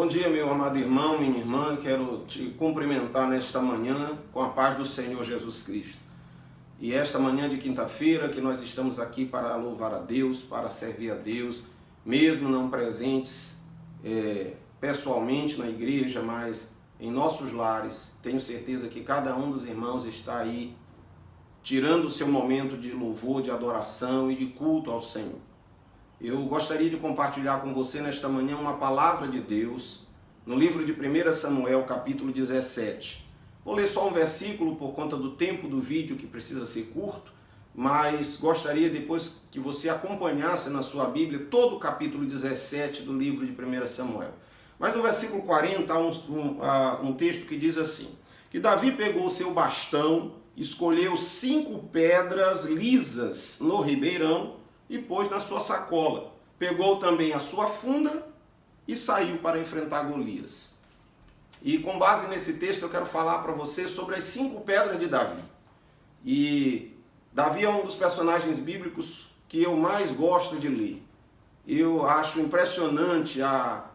Bom dia, meu amado irmão, minha irmã. Eu quero te cumprimentar nesta manhã com a paz do Senhor Jesus Cristo. E esta manhã de quinta-feira que nós estamos aqui para louvar a Deus, para servir a Deus, mesmo não presentes pessoalmente na igreja, mas em nossos lares. Tenho certeza que cada um dos irmãos está aí tirando o seu momento de louvor, de adoração e de culto ao Senhor. Eu gostaria de compartilhar com você nesta manhã uma palavra de Deus no livro de 1 Samuel, capítulo 17. Vou ler só um versículo por conta do tempo do vídeo que precisa ser curto, mas gostaria depois que você acompanhasse na sua Bíblia todo o capítulo 17 do livro de 1 Samuel. Mas no versículo 40 há um texto que diz assim, que Davi pegou o seu bastão, escolheu 5 pedras lisas no ribeirão, e pôs na sua sacola. Pegou também a sua funda e saiu para enfrentar Golias. E com base nesse texto eu quero falar para você sobre as 5 pedras de Davi. E Davi é um dos personagens bíblicos que eu mais gosto de ler. Eu acho impressionante a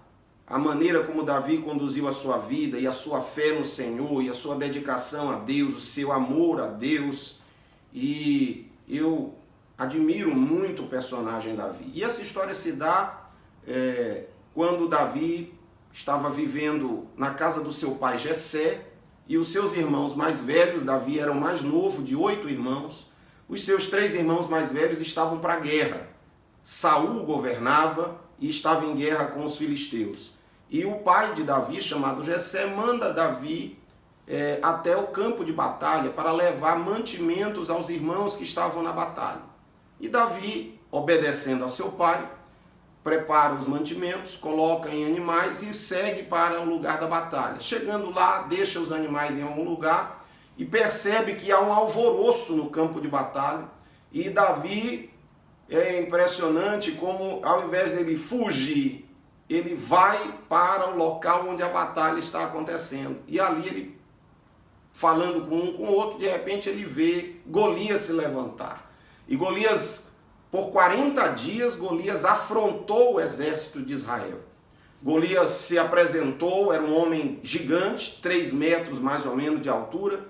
maneira como Davi conduziu a sua vida e a sua fé no Senhor e a sua dedicação a Deus, o seu amor a Deus. E eu admiro muito o personagem Davi. E essa história se dá quando Davi estava vivendo na casa do seu pai Jessé, e os seus irmãos mais velhos, Davi era o mais novo de 8 irmãos, os seus 3 irmãos mais velhos estavam para a guerra. Saul governava e estava em guerra com os filisteus. E o pai de Davi, chamado Jessé, manda Davi até o campo de batalha para levar mantimentos aos irmãos que estavam na batalha. E Davi, obedecendo ao seu pai, prepara os mantimentos, coloca em animais e segue para o lugar da batalha. Chegando lá, deixa os animais em algum lugar e percebe que há um alvoroço no campo de batalha. E Davi, é impressionante como ao invés dele fugir, ele vai para o local onde a batalha está acontecendo. E ali ele, falando com um com o outro, de repente ele vê Golias se levantar. E Golias, por 40 dias, Golias afrontou o exército de Israel. Golias se apresentou, era um homem gigante, 3 metros mais ou menos de altura,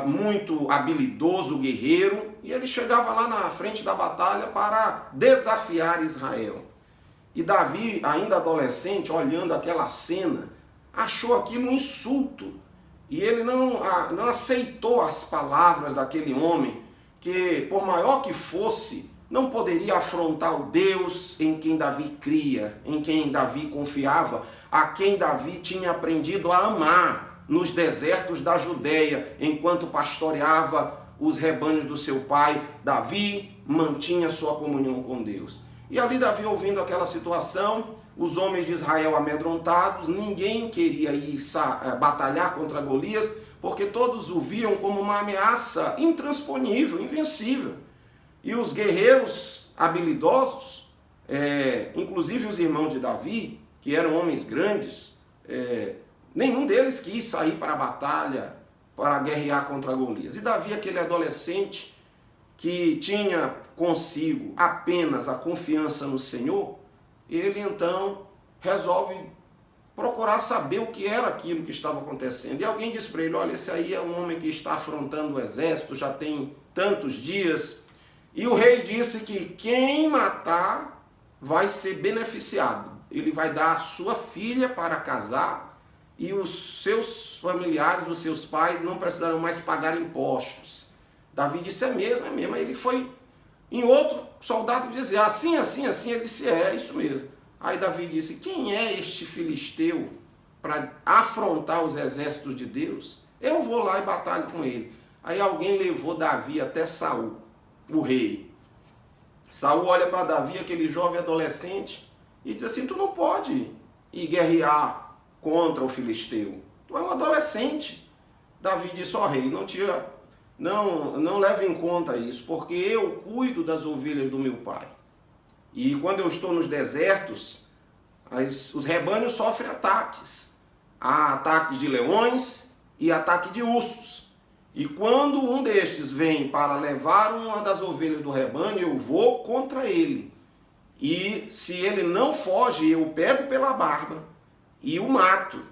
muito habilidoso, guerreiro, e ele chegava lá na frente da batalha para desafiar Israel. E Davi, ainda adolescente, olhando aquela cena, achou aquilo um insulto. E ele não aceitou as palavras daquele homem, que por maior que fosse, não poderia afrontar o Deus em quem Davi cria, em quem Davi confiava, a quem Davi tinha aprendido a amar nos desertos da Judéia, enquanto pastoreava os rebanhos do seu pai. Davi mantinha sua comunhão com Deus. E ali Davi, ouvindo aquela situação, os homens de Israel amedrontados, ninguém queria ir batalhar contra Golias, porque todos o viam como uma ameaça intransponível, invencível. E os guerreiros habilidosos, inclusive os irmãos de Davi, que eram homens grandes, nenhum deles quis sair para a batalha, para guerrear contra Golias. E Davi, aquele adolescente que tinha consigo apenas a confiança no Senhor, ele então resolve procurar saber o que era aquilo que estava acontecendo. E alguém disse para ele, olha, esse aí é um homem que está afrontando o exército, já tem tantos dias. E o rei disse que quem matar vai ser beneficiado. Ele vai dar a sua filha para casar e os seus familiares, os seus pais não precisarão mais pagar impostos. Davi disse, é mesmo. Aí ele foi em outro soldado dizia, assim, ele disse, é isso mesmo. Aí Davi disse, quem é este filisteu para afrontar os exércitos de Deus? Eu vou lá e batalho com ele. Aí alguém levou Davi até Saul, o rei. Saul olha para Davi, aquele jovem adolescente, e diz assim, tu não pode ir guerrear contra o filisteu. Tu é um adolescente. Davi disse, ó rei, não leve em conta isso, porque eu cuido das ovelhas do meu pai. E quando eu estou nos desertos, os rebanhos sofrem ataques. Há ataques de leões e ataque de ursos. E quando um destes vem para levar uma das ovelhas do rebanho, eu vou contra ele. E se ele não foge, eu pego pela barba e o mato.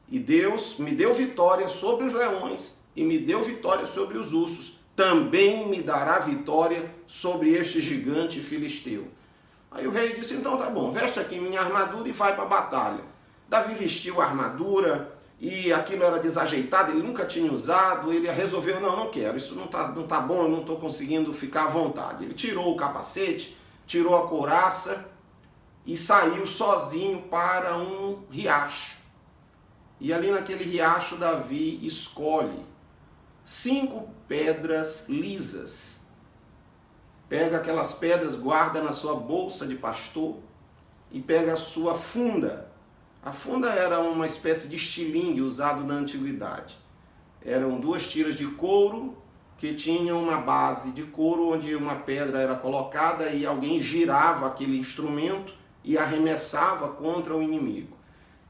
E Deus me deu vitória sobre os leões e me deu vitória sobre os ursos. Também me dará vitória sobre este gigante filisteu. Aí o rei disse, então tá bom, veste aqui minha armadura e vai para a batalha. Davi vestiu a armadura e aquilo era desajeitado, ele nunca tinha usado, ele resolveu, não quero, isso não tá bom, eu não estou conseguindo ficar à vontade. Ele tirou o capacete, tirou a couraça e saiu sozinho para um riacho. E ali naquele riacho Davi escolhe 5 pedras lisas. Pega aquelas pedras, guarda na sua bolsa de pastor e pega a sua funda. A funda era uma espécie de estilingue usado na antiguidade. Eram 2 tiras de couro que tinham uma base de couro onde uma pedra era colocada e alguém girava aquele instrumento e arremessava contra o inimigo.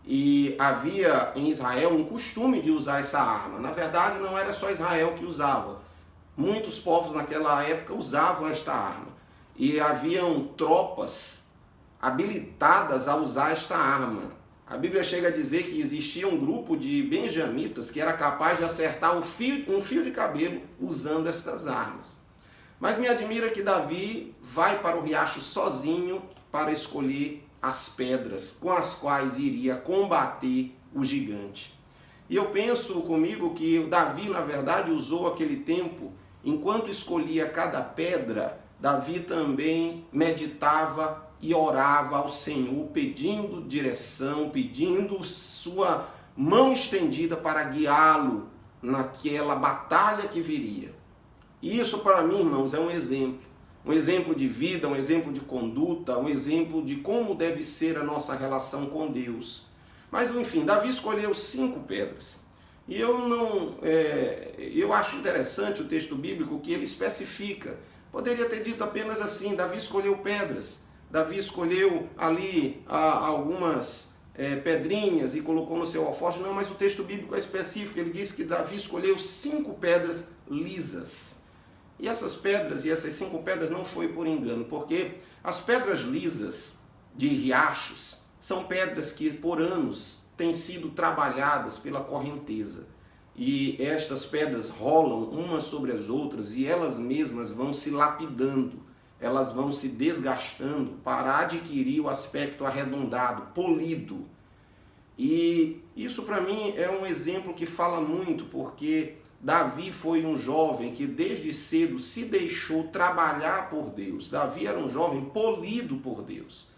E havia em Israel um costume de usar essa arma. Na verdade, não era só Israel que usava. Muitos povos naquela época usavam esta arma. E haviam tropas habilitadas a usar esta arma. A Bíblia chega a dizer que existia um grupo de benjamitas que era capaz de acertar um fio de cabelo usando estas armas. Mas me admira que Davi vai para o riacho sozinho para escolher as pedras com as quais iria combater o gigante. E eu penso comigo que Davi, na verdade, usou aquele tempo, enquanto escolhia cada pedra, Davi também meditava e orava ao Senhor, pedindo direção, pedindo sua mão estendida para guiá-lo naquela batalha que viria. E isso, para mim, irmãos, é um exemplo de vida, um exemplo de conduta, um exemplo de como deve ser a nossa relação com Deus. Mas, enfim, Davi escolheu 5 pedras. E eu acho interessante o texto bíblico que ele especifica. Poderia ter dito apenas assim, Davi escolheu pedras. Davi escolheu ali algumas pedrinhas e colocou no seu alforje. Não, mas o texto bíblico é específico. Ele diz que Davi escolheu 5 pedras lisas. E essas pedras, e essas 5 pedras não foi por engano, porque as pedras lisas de riachos são pedras que por anos têm sido trabalhadas pela correnteza. E estas pedras rolam umas sobre as outras e elas mesmas vão se lapidando, elas vão se desgastando para adquirir o aspecto arredondado, polido. E isso para mim é um exemplo que fala muito, porque Davi foi um jovem que desde cedo se deixou trabalhar por Deus. Davi era um jovem polido por Deus.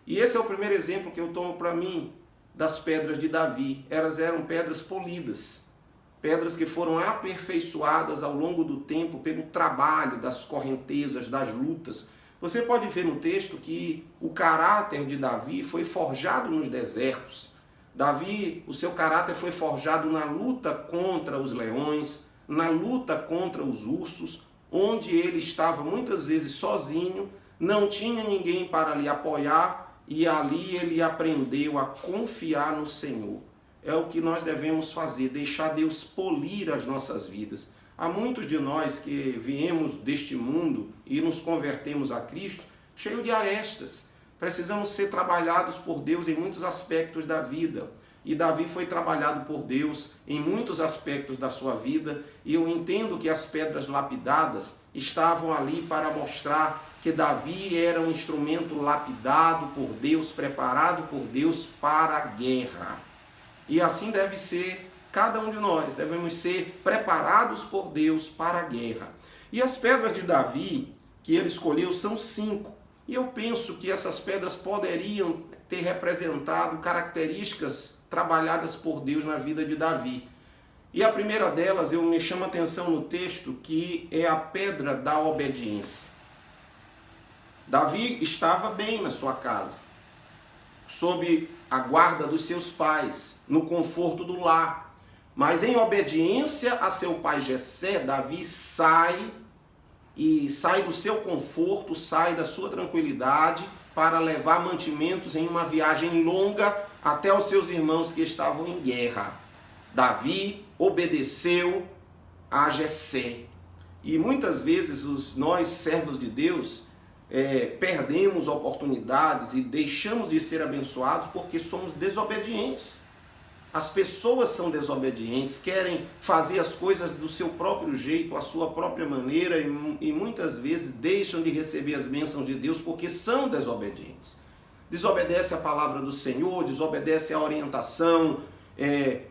E esse é o primeiro exemplo que eu tomo para mim das pedras de Davi. Elas eram pedras polidas, pedras que foram aperfeiçoadas ao longo do tempo pelo trabalho das correntezas, das lutas. Você pode ver no texto que o caráter de Davi foi forjado nos desertos. Davi, o seu caráter foi forjado na luta contra os leões, na luta contra os ursos, onde ele estava muitas vezes sozinho, não tinha ninguém para lhe apoiar e ali ele aprendeu a confiar no Senhor. É o que nós devemos fazer, deixar Deus polir as nossas vidas. Há muitos de nós que viemos deste mundo e nos convertemos a Cristo cheio de arestas. Precisamos ser trabalhados por Deus em muitos aspectos da vida. E Davi foi trabalhado por Deus em muitos aspectos da sua vida. E eu entendo que as pedras lapidadas estavam ali para mostrar que Davi era um instrumento lapidado por Deus, preparado por Deus para a guerra. E assim deve ser cada um de nós. Devemos ser preparados por Deus para a guerra. E as pedras de Davi que ele escolheu são 5. E eu penso que essas pedras poderiam ter representado características trabalhadas por Deus na vida de Davi. E a primeira delas, me chama a atenção no texto, que é a pedra da obediência. Davi estava bem na sua casa, sob a guarda dos seus pais, no conforto do lar. Mas em obediência a seu pai Jessé, Davi sai do seu conforto, sai da sua tranquilidade para levar mantimentos em uma viagem longa até os seus irmãos que estavam em guerra. Davi obedeceu a Jessé. E muitas vezes nós, servos de Deus, perdemos oportunidades e deixamos de ser abençoados porque somos desobedientes. As pessoas são desobedientes, querem fazer as coisas do seu próprio jeito, a sua própria maneira, e muitas vezes deixam de receber as bênçãos de Deus porque são desobedientes. Desobedece a palavra do Senhor, desobedece a orientação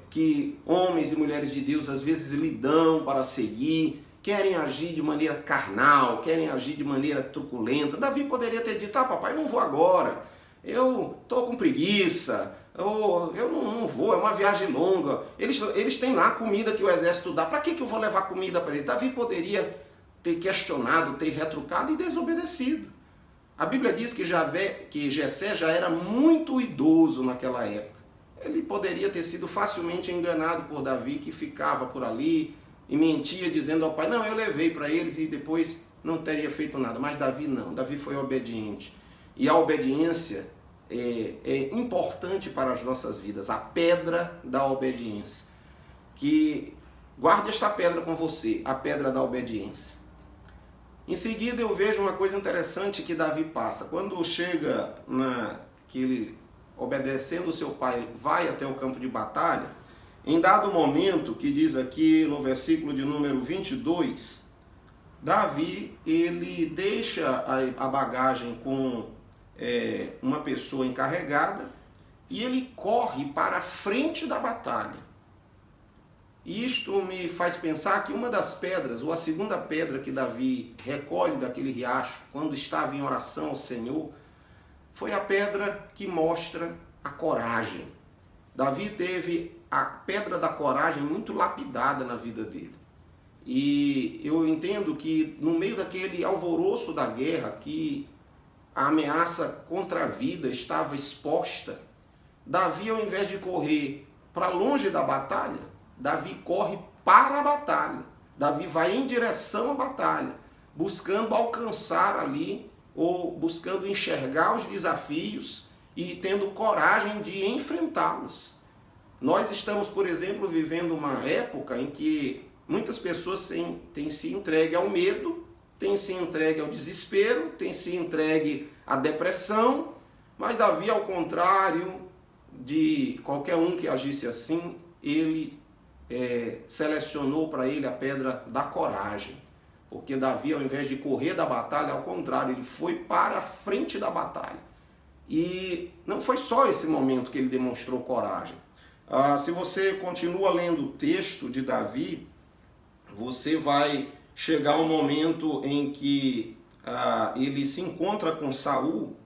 que homens e mulheres de Deus às vezes lhe dão para seguir, querem agir de maneira carnal, querem agir de maneira truculenta. Davi poderia ter dito: papai, não vou agora, eu estou com preguiça, eu não vou, é uma viagem longa, eles têm lá comida que o exército dá, para que eu vou levar comida para eles? Davi poderia ter questionado, ter retrucado e desobedecido. A Bíblia diz que Jessé já era muito idoso naquela época. Ele poderia ter sido facilmente enganado por Davi, que ficava por ali e mentia dizendo ao pai: não, eu levei para eles, e depois não teria feito nada. Mas Davi não, Davi foi obediente. E a obediência é importante para as nossas vidas, a pedra da obediência. Que guarde esta pedra com você, a pedra da obediência. Em seguida eu vejo uma coisa interessante que Davi passa. Quando chega que ele, obedecendo o seu pai, vai até o campo de batalha, em dado momento, que diz aqui no versículo de número 22, Davi, ele deixa a bagagem com uma pessoa encarregada e ele corre para a frente da batalha. Isto me faz pensar que uma das pedras, ou a segunda pedra que Davi recolhe daquele riacho, quando estava em oração ao Senhor, foi a pedra que mostra a coragem. Davi teve a pedra da coragem muito lapidada na vida dele. E eu entendo que no meio daquele alvoroço da guerra, que a ameaça contra a vida estava exposta, Davi, ao invés de correr para longe da batalha, Davi corre para a batalha. Davi vai em direção à batalha, buscando alcançar ali, ou buscando enxergar os desafios e tendo coragem de enfrentá-los. Nós estamos, por exemplo, vivendo uma época em que muitas pessoas têm se entregue ao medo, têm se entregue ao desespero, têm se entregue à depressão, mas Davi, ao contrário de qualquer um que agisse assim, ele selecionou para ele a pedra da coragem. Porque Davi, ao invés de correr da batalha, ao contrário, ele foi para a frente da batalha. E não foi só esse momento que ele demonstrou coragem. Se você continua lendo o texto de Davi, você vai chegar um momento em que ele se encontra com Saul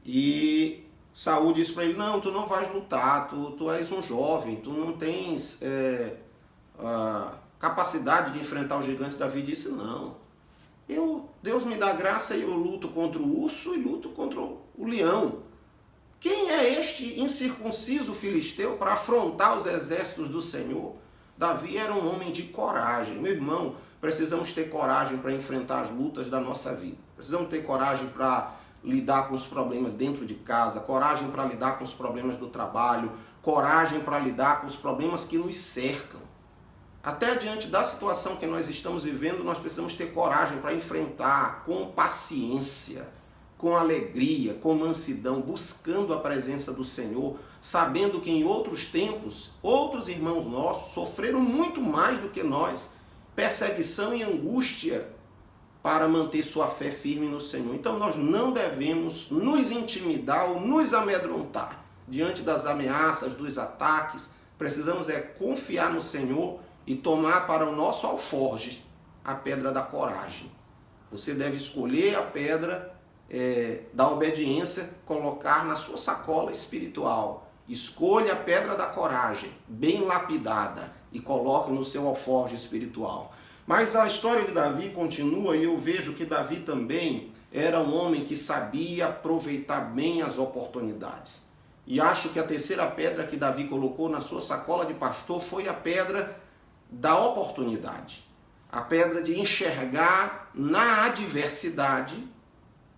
e Saul diz para ele: não, tu não vais lutar, tu és um jovem, tu não tens capacidade de enfrentar o gigante. Davi disse: não, Deus me dá graça e eu luto contra o urso e luto contra o leão. Quem é este incircunciso filisteu para afrontar os exércitos do Senhor? Davi era um homem de coragem. Meu irmão, precisamos ter coragem para enfrentar as lutas da nossa vida. Precisamos ter coragem para lidar com os problemas dentro de casa, coragem para lidar com os problemas do trabalho, coragem para lidar com os problemas que nos cercam. Até diante da situação que nós estamos vivendo, nós precisamos ter coragem para enfrentar com paciência, com alegria, com mansidão, buscando a presença do Senhor, sabendo que em outros tempos, outros irmãos nossos sofreram muito mais do que nós, perseguição e angústia para manter sua fé firme no Senhor. Então nós não devemos nos intimidar ou nos amedrontar diante das ameaças, dos ataques. Precisamos confiar no Senhor e tomar para o nosso alforje a pedra da coragem. Você deve escolher a pedra da obediência, colocar na sua sacola espiritual. Escolha a pedra da coragem, bem lapidada, e coloque no seu alforje espiritual. Mas a história de Davi continua, e eu vejo que Davi também era um homem que sabia aproveitar bem as oportunidades. E acho que a terceira pedra que Davi colocou na sua sacola de pastor foi a pedra da oportunidade. A pedra de enxergar na adversidade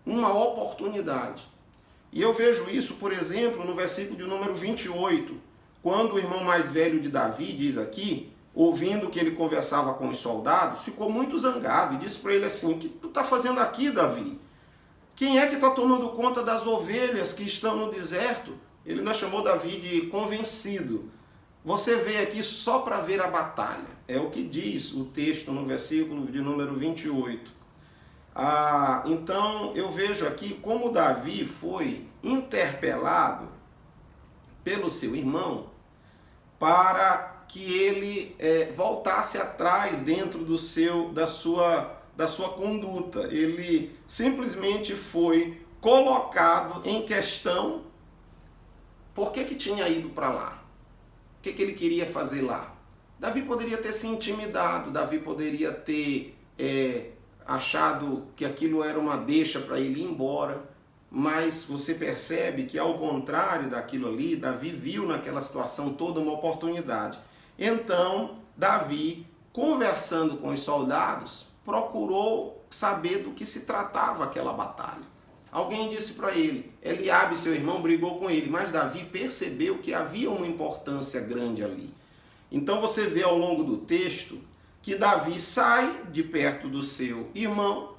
uma oportunidade. E eu vejo isso, por exemplo, no versículo de número 28, quando o irmão mais velho de Davi diz aqui, ouvindo que ele conversava com os soldados, ficou muito zangado e disse para ele assim: o que tu está fazendo aqui, Davi? Quem é que está tomando conta das ovelhas que estão no deserto? Ele ainda chamou Davi de convencido. Você veio aqui só para ver a batalha. É o que diz o texto no versículo de número 28. Então eu vejo aqui como Davi foi interpelado pelo seu irmão para que ele voltasse atrás dentro da sua conduta. Ele simplesmente foi colocado em questão por que tinha ido para lá. O que ele queria fazer lá? Davi poderia ter se intimidado, Davi poderia ter achado que aquilo era uma deixa para ele ir embora, mas você percebe que, ao contrário daquilo ali, Davi viu naquela situação toda uma oportunidade. Então, Davi, conversando com os soldados, procurou saber do que se tratava aquela batalha. Alguém disse para ele, Eliabe, seu irmão, brigou com ele, mas Davi percebeu que havia uma importância grande ali. Então você vê ao longo do texto que Davi sai de perto do seu irmão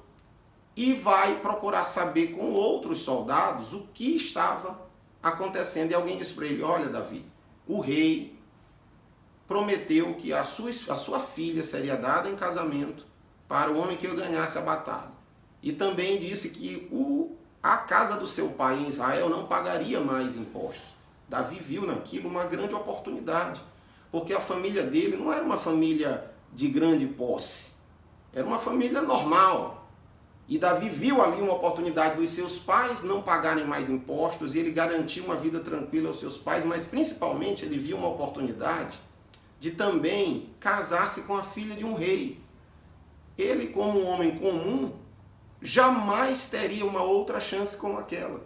e vai procurar saber com outros soldados o que estava acontecendo. E alguém disse para ele, olha Davi, o rei prometeu que a sua filha seria dada em casamento para o homem que ganhasse a batalha. E também disse que a casa do seu pai em Israel não pagaria mais impostos. Davi viu naquilo uma grande oportunidade, porque a família dele não era uma família de grande posse, era uma família normal. E Davi viu ali uma oportunidade dos seus pais não pagarem mais impostos e ele garantiu uma vida tranquila aos seus pais, mas principalmente ele viu uma oportunidade de também casar-se com a filha de um rei. Ele, como um homem comum, jamais teria uma outra chance como aquela.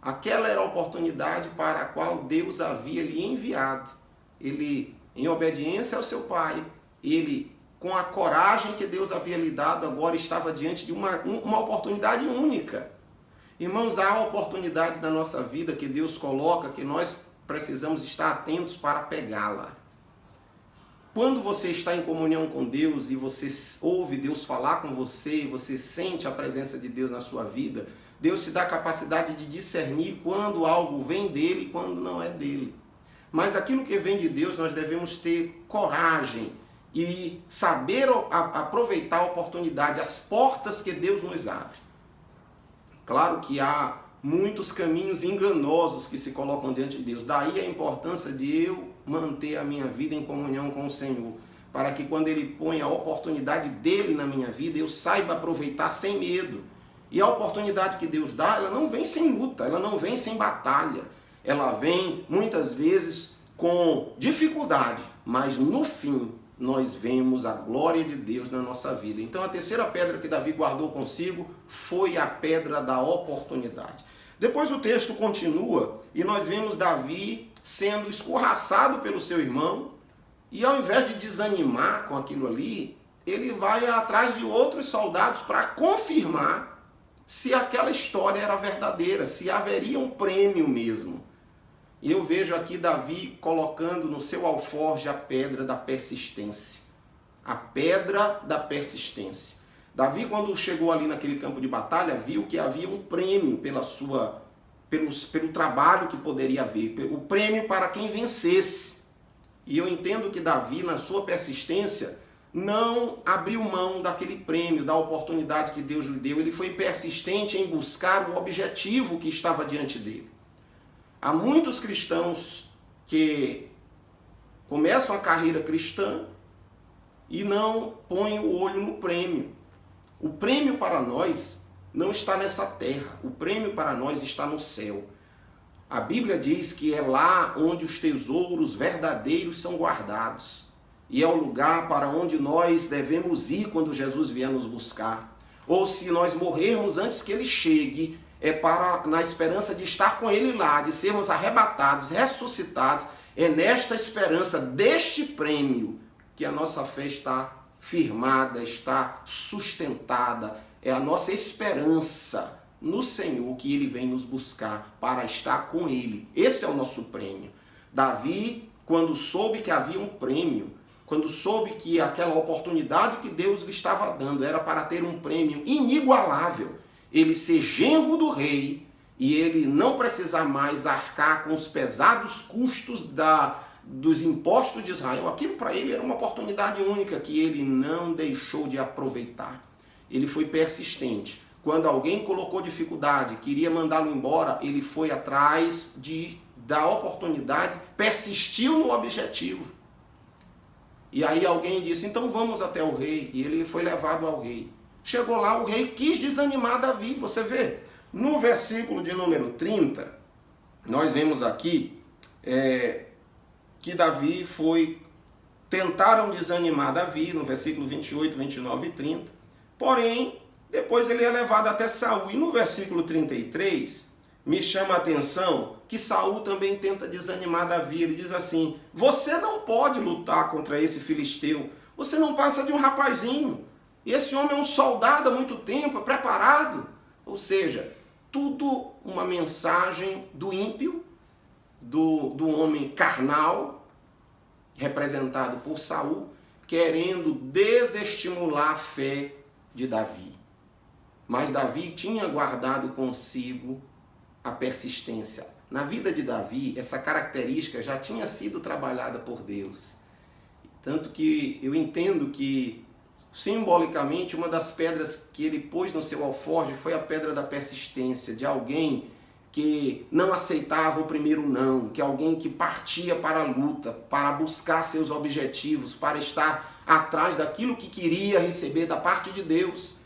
Aquela era a oportunidade para a qual Deus havia lhe enviado. Ele, em obediência ao seu pai, ele, com a coragem que Deus havia lhe dado, agora estava diante de uma oportunidade única. Irmãos, há oportunidade na nossa vida que Deus coloca, que nós precisamos estar atentos para pegá-la. Quando você está em comunhão com Deus e você ouve Deus falar com você, e você sente a presença de Deus na sua vida, Deus te dá a capacidade de discernir quando algo vem dele e quando não é dele. Mas aquilo que vem de Deus, nós devemos ter coragem e saber aproveitar a oportunidade, as portas que Deus nos abre. Claro que há muitos caminhos enganosos que se colocam diante de Deus. Daí a importância de eu manter a minha vida em comunhão com o Senhor, para que quando Ele põe a oportunidade dele na minha vida, eu saiba aproveitar sem medo. E a oportunidade que Deus dá, ela não vem sem luta, ela não vem sem batalha. Ela vem muitas vezes com dificuldade, mas no fim nós vemos a glória de Deus na nossa vida. Então a terceira pedra que Davi guardou consigo foi a pedra da oportunidade. Depois o texto continua e nós vemos Davi sendo escorraçado pelo seu irmão e ao invés de desanimar com aquilo ali, ele vai atrás de outros soldados para confirmar se aquela história era verdadeira, se haveria um prêmio mesmo. E eu vejo aqui Davi colocando no seu alforje a pedra da persistência. A pedra da persistência. Davi, quando chegou ali naquele campo de batalha, viu que havia um prêmio pelo trabalho que poderia haver, o prêmio para quem vencesse. E eu entendo que Davi, na sua persistência, não abriu mão daquele prêmio, da oportunidade que Deus lhe deu. Ele foi persistente em buscar o objetivo que estava diante dele. Há muitos cristãos que começam a carreira cristã e não põem o olho no prêmio. O prêmio para nós não está nessa terra, o prêmio para nós está no céu. A Bíblia diz que é lá onde os tesouros verdadeiros são guardados. E é o lugar para onde nós devemos ir quando Jesus vier nos buscar. Ou se nós morrermos antes que Ele chegue, na esperança de estar com Ele lá, de sermos arrebatados, ressuscitados. É nesta esperança deste prêmio que a nossa fé está firmada, está sustentada. É a nossa esperança no Senhor que Ele vem nos buscar para estar com Ele. Esse é o nosso prêmio. Davi, quando soube que havia um prêmio, quando soube que aquela oportunidade que Deus lhe estava dando era para ter um prêmio inigualável, ele ser genro do rei e ele não precisar mais arcar com os pesados custos dos impostos de Israel. Aquilo para ele era uma oportunidade única que ele não deixou de aproveitar. Ele foi persistente. Quando alguém colocou dificuldade, queria mandá-lo embora, ele foi atrás da oportunidade, persistiu no objetivo. E aí alguém disse, então vamos até o rei. E ele foi levado ao rei. Chegou lá, o rei quis desanimar Davi. Você vê, no versículo de número 30, nós vemos aqui que Davi tentaram desanimar Davi, no versículo 28, 29 e 30. Porém, depois ele é levado até Saul. E no versículo 33, me chama a atenção que Saul também tenta desanimar Davi. Ele diz assim, você não pode lutar contra esse filisteu. Você não passa de um rapazinho. E esse homem é um soldado há muito tempo, preparado. Ou seja, tudo uma mensagem do ímpio, do homem carnal, representado por Saul, querendo desestimular a fé de Davi. Mas Davi tinha guardado consigo a persistência. Na vida de Davi, essa característica já tinha sido trabalhada por Deus. Tanto que eu entendo que, simbolicamente, uma das pedras que ele pôs no seu alforje foi a pedra da persistência, de alguém que não aceitava o primeiro não, que alguém que partia para a luta, para buscar seus objetivos, para estar atrás daquilo que queria receber da parte de Deus.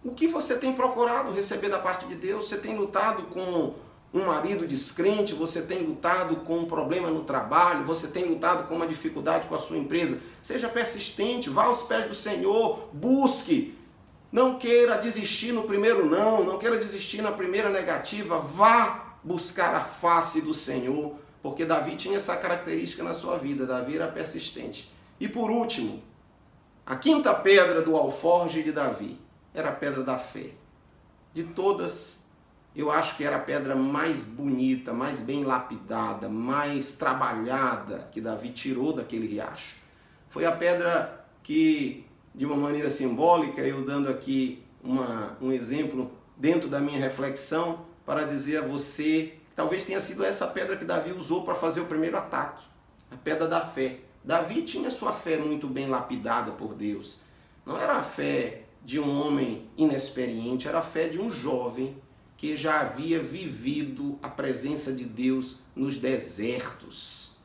O que você tem procurado receber da parte de Deus? Você tem lutado com um marido descrente, você tem lutado com um problema no trabalho, você tem lutado com uma dificuldade com a sua empresa. Seja persistente, vá aos pés do Senhor, busque. Não queira desistir no primeiro não queira desistir na primeira negativa, vá buscar a face do Senhor, porque Davi tinha essa característica na sua vida, Davi era persistente. E por último, a quinta pedra do alforje de Davi era a pedra da fé. De todas, eu acho que era a pedra mais bonita, mais bem lapidada, mais trabalhada que Davi tirou daquele riacho. Foi a pedra que, de uma maneira simbólica, eu dando aqui um exemplo dentro da minha reflexão, para dizer a você que talvez tenha sido essa pedra que Davi usou para fazer o primeiro ataque, a pedra da fé. Davi tinha sua fé muito bem lapidada por Deus. Não era a fé de um homem inexperiente, era a fé de um jovem que já havia vivido a presença de Deus nos desertos,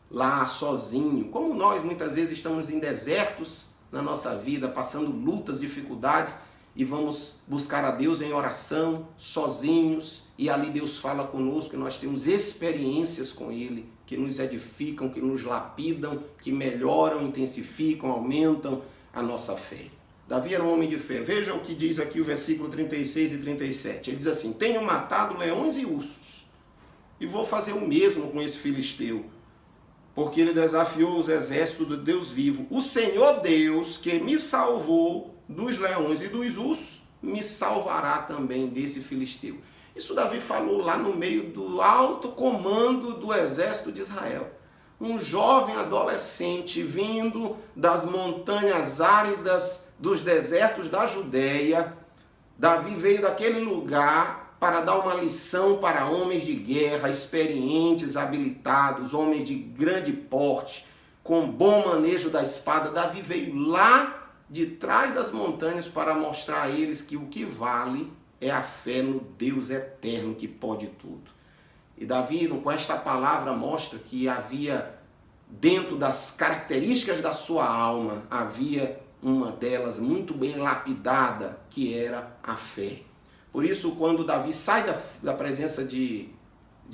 lá sozinho, como nós muitas vezes estamos em desertos na nossa vida, passando lutas, dificuldades, e vamos buscar a Deus em oração, sozinhos, e ali Deus fala conosco, e nós temos experiências com Ele, que nos edificam, que nos lapidam, que melhoram, intensificam, aumentam a nossa fé. Davi era um homem de fé. Veja o que diz aqui o versículo 36 e 37. Ele diz assim, tenho matado leões e ursos, e vou fazer o mesmo com esse filisteu, porque ele desafiou os exércitos do Deus vivo. O Senhor Deus, que me salvou dos leões e dos ursos, me salvará também desse filisteu. Isso Davi falou lá no meio do alto comando do exército de Israel. Um jovem adolescente vindo das montanhas áridas dos desertos da Judéia. Davi veio daquele lugar para dar uma lição para homens de guerra, experientes, habilitados, homens de grande porte, com bom manejo da espada. Davi veio lá de trás das montanhas para mostrar a eles que o que vale é a fé no Deus eterno que pode tudo. E Davi, com esta palavra, mostra que havia, dentro das características da sua alma, havia uma delas muito bem lapidada, que era a fé. Por isso, quando Davi sai da presença de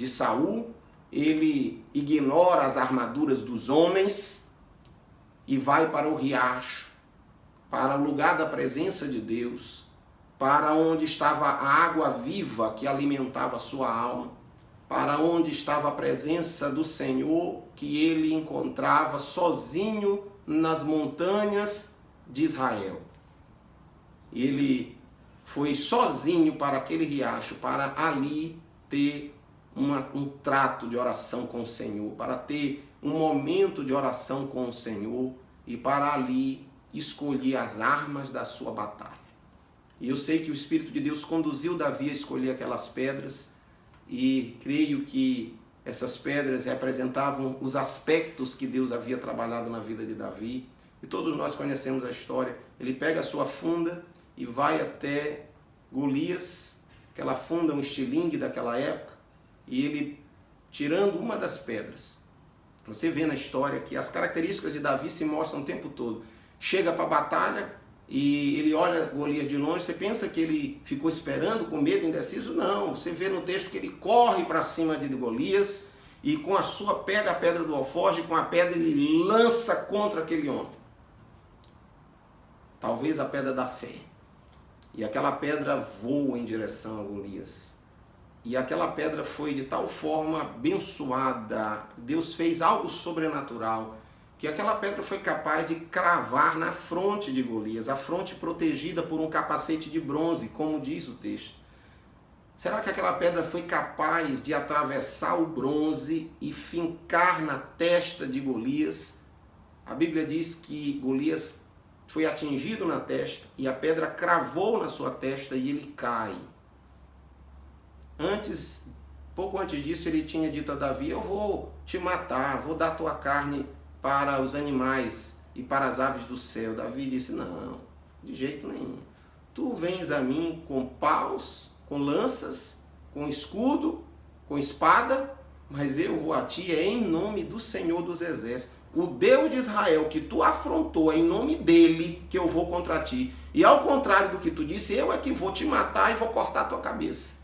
Saul, ele ignora as armaduras dos homens e vai para o riacho, para o lugar da presença de Deus, para onde estava a água viva que alimentava a sua alma, para onde estava a presença do Senhor que ele encontrava sozinho nas montanhas de Israel. Ele foi sozinho para aquele riacho, para ali ter um trato de oração com o Senhor, para ter um momento de oração com o Senhor e para ali escolher as armas da sua batalha. E eu sei que o Espírito de Deus conduziu Davi a escolher aquelas pedras, e creio que essas pedras representavam os aspectos que Deus havia trabalhado na vida de Davi. E todos nós conhecemos a história. Ele pega a sua funda e vai até Golias, aquela funda, um estilingue daquela época, e ele, tirando uma das pedras, você vê na história que as características de Davi se mostram o tempo todo. Chega para a batalha e ele olha Golias de longe, você pensa que ele ficou esperando, com medo, indeciso? Não, você vê no texto que ele corre para cima de Golias e com a sua, pega a pedra do alforje, com a pedra ele lança contra aquele homem. Talvez a pedra da fé. E aquela pedra voa em direção a Golias. E aquela pedra foi de tal forma abençoada, Deus fez algo sobrenatural, que aquela pedra foi capaz de cravar na fronte de Golias, a fronte protegida por um capacete de bronze, como diz o texto. Será que aquela pedra foi capaz de atravessar o bronze e fincar na testa de Golias? A Bíblia diz que Golias foi atingido na testa e a pedra cravou na sua testa e ele cai. Pouco antes disso, ele tinha dito a Davi: eu vou te matar, vou dar tua carne para os animais e para as aves do céu. Davi disse: não, de jeito nenhum. Tu vens a mim com paus, com lanças, com escudo, com espada, mas eu vou a ti em nome do Senhor dos Exércitos. O Deus de Israel que tu afrontou, é em nome dele que eu vou contra ti. E ao contrário do que tu disse, eu é que vou te matar e vou cortar a tua cabeça.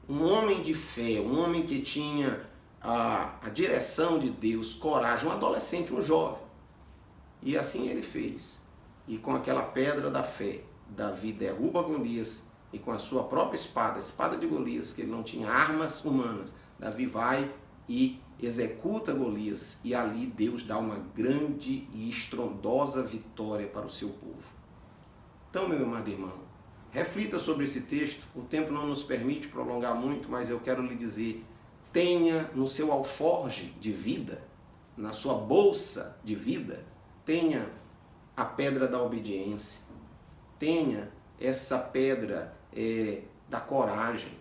Um homem de fé, um homem que tinha a direção de Deus, coragem, um adolescente, um jovem. E assim ele fez. E com aquela pedra da fé, Davi derruba Golias, e com a sua própria espada, a espada de Golias, que ele não tinha armas humanas, Davi vai e executa Golias, e ali Deus dá uma grande e estrondosa vitória para o seu povo. Então, meu amado irmão, reflita sobre esse texto. O tempo não nos permite prolongar muito, mas eu quero lhe dizer: tenha no seu alforje de vida, na sua bolsa de vida, tenha a pedra da obediência, tenha essa pedra da coragem,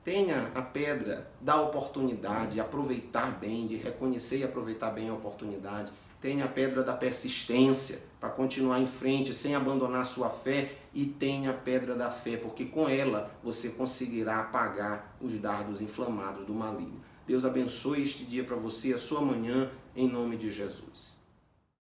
tenha a pedra da oportunidade, de aproveitar bem, de reconhecer e aproveitar bem a oportunidade. Tenha a pedra da persistência, para continuar em frente, sem abandonar sua fé. E tenha a pedra da fé, porque com ela você conseguirá apagar os dardos inflamados do maligno. Deus abençoe este dia para você, a sua manhã, em nome de Jesus.